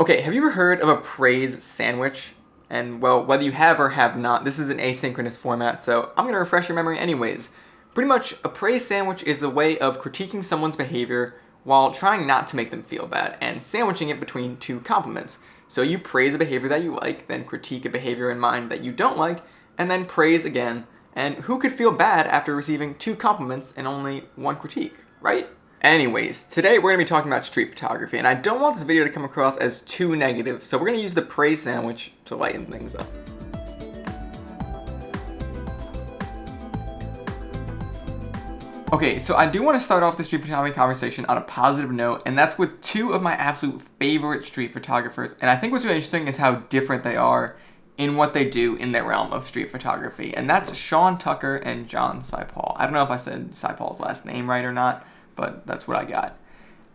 Okay, have you ever heard of a praise sandwich? And well, whether you have or have not, this is an asynchronous format, so I'm going to refresh your memory anyways. Pretty much, a praise sandwich is a way of critiquing someone's behavior while trying not to make them feel bad and sandwiching it between two compliments. So you praise a behavior that you like, then critique a behavior in mind that you don't like, and then praise again. And who could feel bad after receiving two compliments and only one critique, right? Anyways, today we're going to be talking about street photography, and I don't want this video to come across as too negative, so we're going to use the praise sandwich to lighten things up. Okay, so I do want to start off the street photography conversation on a positive note, and that's with two of my absolute favorite street photographers, and I think what's really interesting is how different they are in what they do in their realm of street photography, and that's Sean Tucker and John Saipaul. I don't know if I said Saipaul's last name right or not, but that's what I got.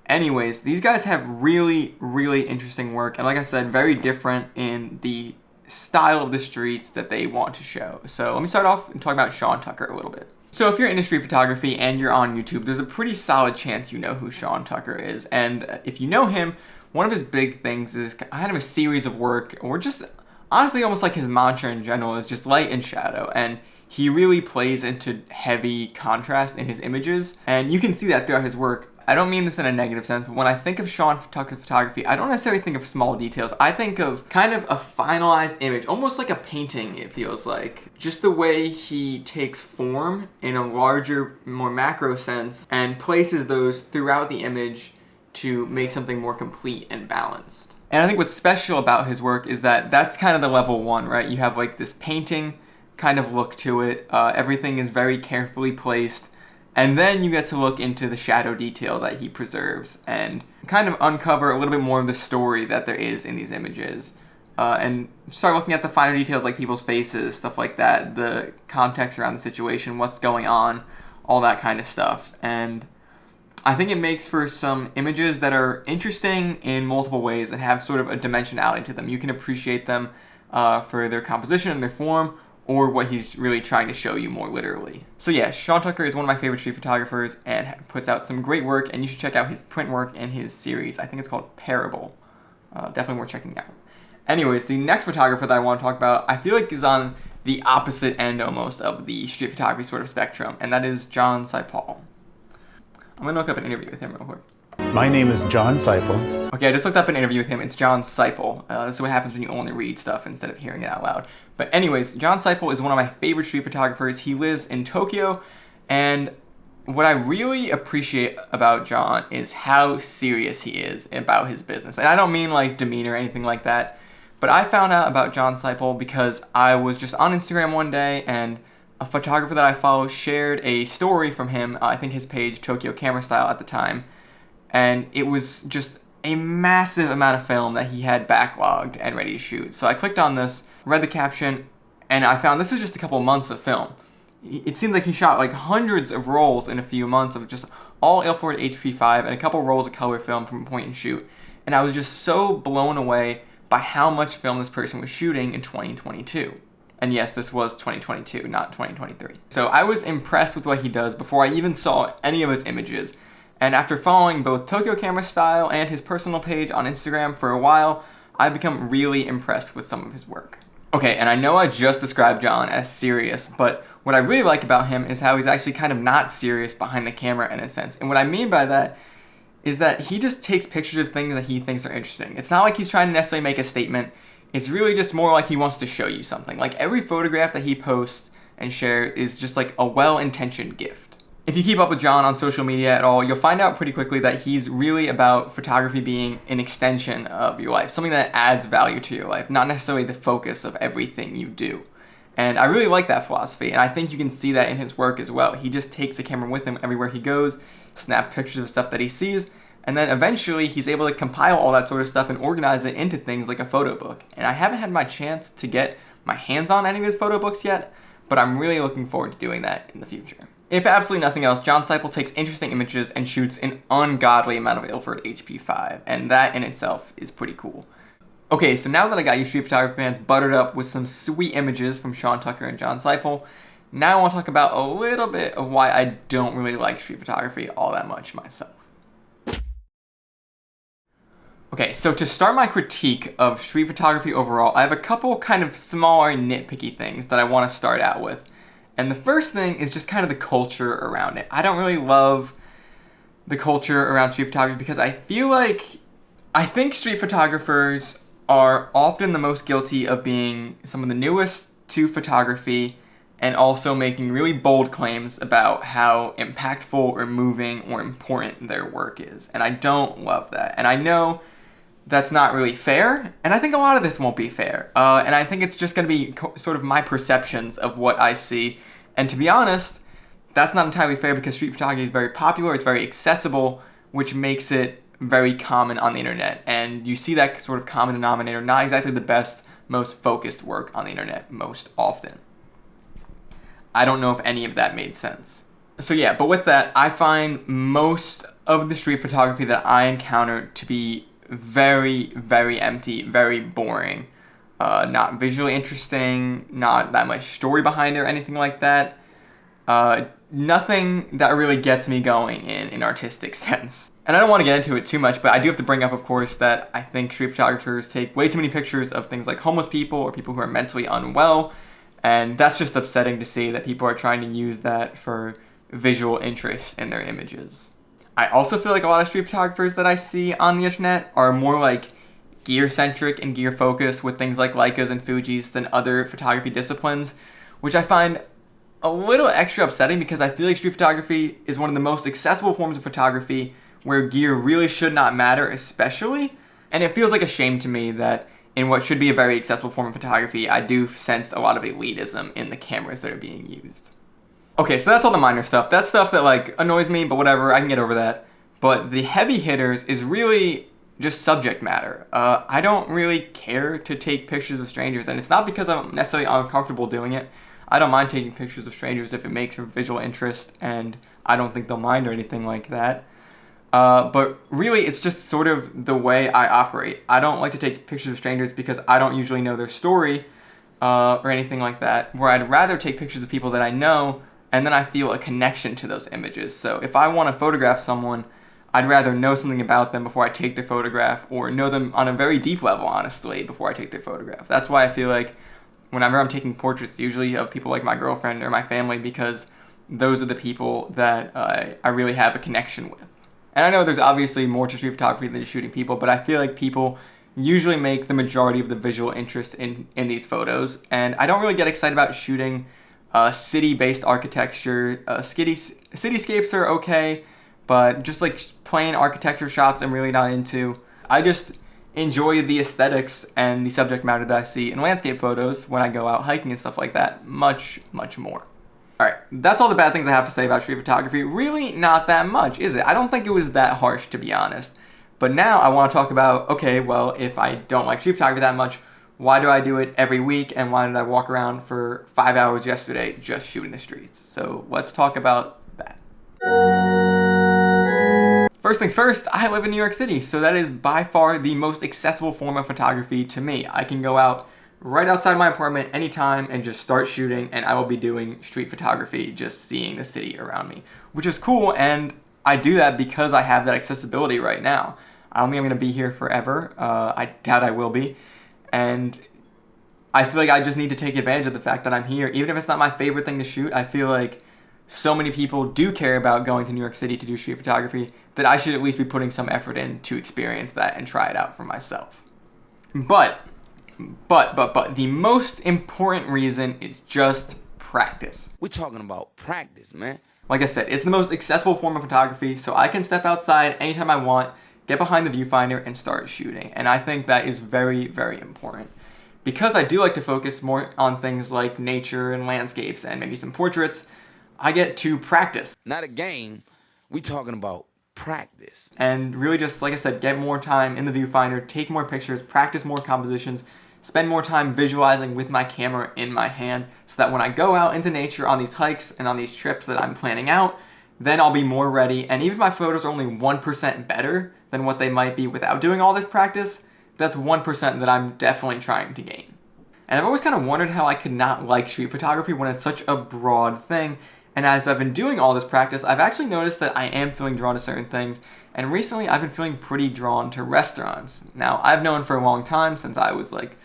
Anyways, these guys have really, really interesting work, and like I said, very different in the style of the streets that they want to show. So let me start off and talk about Sean Tucker a little bit. So if you're into street photography and you're on YouTube, there's a pretty solid chance you know who Sean Tucker is. And if you know him, one of his big things is kind of a series of work, or just honestly almost like his mantra in general, is just light and shadow. And he really plays into heavy contrast in his images, and you can see that throughout his work. I don't mean this in a negative sense, but when I think of Sean Tucker's photography, I don't necessarily think of small details. I think of kind of a finalized image, almost like a painting, it feels like. Just the way he takes form in a larger, more macro sense and places those throughout the image to make something more complete and balanced. And I think what's special about his work is that that's kind of the level one, right? You have like this painting kind of look to it. Everything is very carefully placed. And then you get to look into the shadow detail that he preserves and kind of uncover a little bit more of the story that there is in these images. And start looking at the finer details like people's faces, stuff like that, the context around the situation, what's going on, all that kind of stuff. And I think it makes for some images that are interesting in multiple ways and have sort of a dimensionality to them. You can appreciate them for their composition and their form, or what he's really trying to show you more literally. So yeah, Sean Tucker is one of my favorite street photographers and puts out some great work, and you should check out his print work and his series. I think it's called Parable. Definitely worth checking out. Anyways, the next photographer that I want to talk about, I feel like is on the opposite end almost of the street photography sort of spectrum, and that is John Saipaul. I'm going to look up an interview with him real quick. My name is John Saipaul. Okay, I just looked up an interview with him. It's John Saipaul. This is what happens when you only read stuff instead of hearing it out loud. But anyways, John Saipaul is one of my favorite street photographers. He lives in Tokyo, and what I really appreciate about John is how serious he is about his business. And I don't mean like demeanor or anything like that, but I found out about John Saipaul because I was just on Instagram one day, and a photographer that I follow shared a story from him, I think his page, Tokyo Camera Style at the time, and it was just a massive amount of film that he had backlogged and ready to shoot. So I clicked on this, read the caption, and I found this is just a couple months of film. It seemed like he shot like hundreds of rolls in a few months of just all Ilford HP5 and a couple rolls of color film from point and shoot. And I was just so blown away by how much film this person was shooting in 2022. And yes, this was 2022, not 2023. So I was impressed with what he does before I even saw any of his images. And after following both Tokyo Camera Style and his personal page on Instagram for a while, I've become really impressed with some of his work. Okay, and I know I just described John as serious, but what I really like about him is how he's actually kind of not serious behind the camera in a sense. And what I mean by that is that he just takes pictures of things that he thinks are interesting. It's not like he's trying to necessarily make a statement. It's really just more like he wants to show you something. Like every photograph that he posts and shares is just like a well-intentioned gift. If you keep up with John on social media at all, you'll find out pretty quickly that he's really about photography being an extension of your life, something that adds value to your life, not necessarily the focus of everything you do. And I really like that philosophy, and I think you can see that in his work as well. He just takes a camera with him everywhere he goes, snaps pictures of stuff that he sees, and then eventually he's able to compile all that sort of stuff and organize it into things like a photo book. And I haven't had my chance to get my hands on any of his photo books yet, but I'm really looking forward to doing that in the future. If absolutely nothing else, John Saipaul takes interesting images and shoots an ungodly amount of Ilford HP5, and that in itself is pretty cool. Okay, so now that I got you street photography fans buttered up with some sweet images from Sean Tucker and John Saipaul, now I want to talk about a little bit of why I don't really like street photography all that much myself. Okay, so to start my critique of street photography overall, I have a couple kind of smaller nitpicky things that I want to start out with. And the first thing is just kind of the culture around it. I don't really love the culture around street photography because I think street photographers are often the most guilty of being some of the newest to photography and also making really bold claims about how impactful or moving or important their work is. And I don't love that. And I know that's not really fair, and I think a lot of this won't be fair. And I think it's just going to be sort of my perceptions of what I see. And to be honest, that's not entirely fair because street photography is very popular, it's very accessible, which makes it very common on the internet. And you see that sort of common denominator, not exactly the best, most focused work on the internet most often. I don't know if any of that made sense. So yeah, but with that, I find most of the street photography that I encounter to be very, very empty, very boring. Not visually interesting, not that much story behind it or anything like that. Nothing that really gets me going in an artistic sense. And I don't want to get into it too much, but I do have to bring up, of course, that I think street photographers take way too many pictures of things like homeless people or people who are mentally unwell. And that's just upsetting to see that people are trying to use that for visual interest in their images. I also feel like a lot of street photographers that I see on the internet are more like gear-centric and gear-focused with things like Leicas and Fujis than other photography disciplines, which I find a little extra upsetting because I feel like street photography is one of the most accessible forms of photography where gear really should not matter, especially. And it feels like a shame to me that in what should be a very accessible form of photography, I do sense a lot of elitism in the cameras that are being used. Okay, so that's all the minor stuff. That's stuff that like annoys me, but whatever, I can get over that. But the heavy hitters is really just subject matter. I don't really care to take pictures of strangers, and it's not because I'm necessarily uncomfortable doing it. I don't mind taking pictures of strangers if it makes for visual interest, and I don't think they'll mind or anything like that. But really, it's just sort of the way I operate. I don't like to take pictures of strangers because I don't usually know their story or anything like that, where I'd rather take pictures of people that I know, and then I feel a connection to those images. So if I want to photograph someone, I'd rather know something about them before I take their photograph, or know them on a very deep level, honestly, before I take their photograph. That's why I feel like whenever I'm taking portraits, usually of people like my girlfriend or my family, because those are the people that I really have a connection with. And I know there's obviously more to street photography than just shooting people, but I feel like people usually make the majority of the visual interest in these photos. And I don't really get excited about shooting city-based architecture. Cityscapes are okay, but just like plain architecture shots I'm really not into. I just enjoy the aesthetics and the subject matter that I see in landscape photos when I go out hiking and stuff like that much, much more. Alright, that's all the bad things I have to say about street photography. Really not that much, is it? I don't think it was that harsh, to be honest. But now I want to talk about, okay, well, if I don't like street photography that much, why do I do it every week, and why did I walk around for 5 hours yesterday just shooting the streets? So let's talk about that. First things first, I live in New York City, so that is by far the most accessible form of photography to me. I can go out right outside my apartment anytime and just start shooting, and I will be doing street photography, just seeing the city around me, which is cool, and I do that because I have that accessibility right now. I don't think I'm going to be here forever. I doubt I will be. And I feel like I just need to take advantage of the fact that I'm here. Even if it's not my favorite thing to shoot, I feel like so many people do care about going to New York City to do street photography that I should at least be putting some effort in to experience that and try it out for myself. But the most important reason is just practice. We're talking about practice, man. Like I said, it's the most accessible form of photography, so I can step outside anytime I want, get behind the viewfinder, and start shooting. And I think that is very, very important. Because I do like to focus more on things like nature and landscapes and maybe some portraits, I get to practice. Not a game. We talking about practice. And really just, like I said, get more time in the viewfinder, take more pictures, practice more compositions, spend more time visualizing with my camera in my hand so that when I go out into nature on these hikes and on these trips that I'm planning out, then I'll be more ready. And even if my photos are only 1% better than what they might be without doing all this practice, that's 1% that I'm definitely trying to gain. And I've always kind of wondered how I could not like street photography when it's such a broad thing. And as I've been doing all this practice, I've actually noticed that I am feeling drawn to certain things. And recently, I've been feeling pretty drawn to restaurants. Now, I've known for a long time, since I was like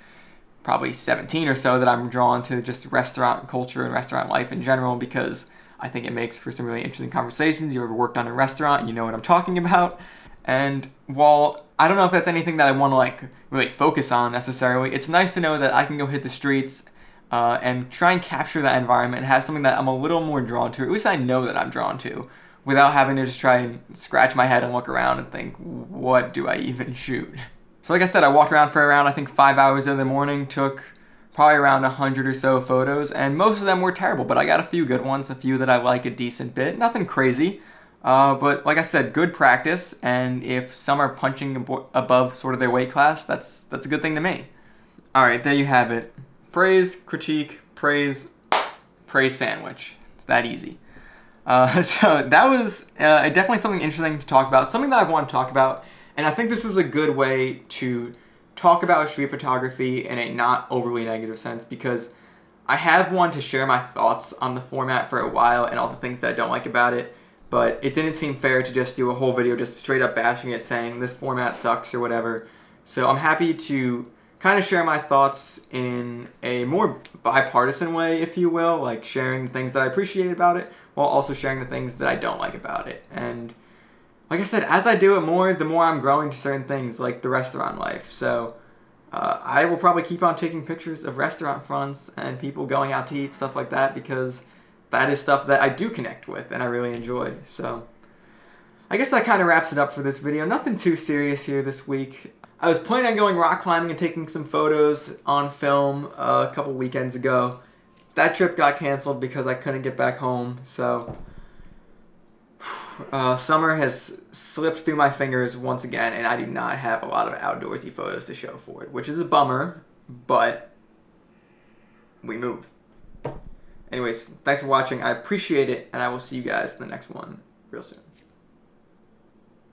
probably 17 or so, that I'm drawn to just restaurant culture and restaurant life in general, because I think it makes for some really interesting conversations. You ever worked on a restaurant, you know what I'm talking about. And while I don't know if that's anything that I want to like really focus on necessarily, it's nice to know that I can go hit the streets and try and capture that environment and have something that I'm a little more drawn to, or at least I know that I'm drawn to, without having to just try and scratch my head and look around and think, what do I even shoot? So like I said, I walked around for around, I think, 5 hours in the morning, took probably around 100 or so photos, and most of them were terrible, but I got a few good ones, a few that I like a decent bit, nothing crazy. But like I said, good practice, and if some are punching above sort of their weight class, that's a good thing to me. Alright, there you have it. Praise, critique, praise sandwich. It's that easy. So that was definitely something interesting to talk about, something that I've wanted to talk about, and I think this was a good way to talk about street photography in a not overly negative sense, because I have wanted to share my thoughts on the format for a while and all the things that I don't like about it, but it didn't seem fair to just do a whole video just straight up bashing it, saying this format sucks or whatever. So I'm happy to kind of share my thoughts in a more bipartisan way, if you will, like sharing the things that I appreciate about it while also sharing the things that I don't like about it. And like I said, as I do it more, the more I'm growing to certain things like the restaurant life. So I will probably keep on taking pictures of restaurant fronts and people going out to eat, stuff like that, because that is stuff that I do connect with and I really enjoy. So I guess that kind of wraps it up for this video. Nothing too serious here this week. I was planning on going rock climbing and taking some photos on film a couple weekends ago. That trip got canceled because I couldn't get back home, so summer has slipped through my fingers once again, and I do not have a lot of outdoorsy photos to show for it, which is a bummer, but we move. Anyways, thanks for watching. I appreciate it, and I will see you guys in the next one real soon.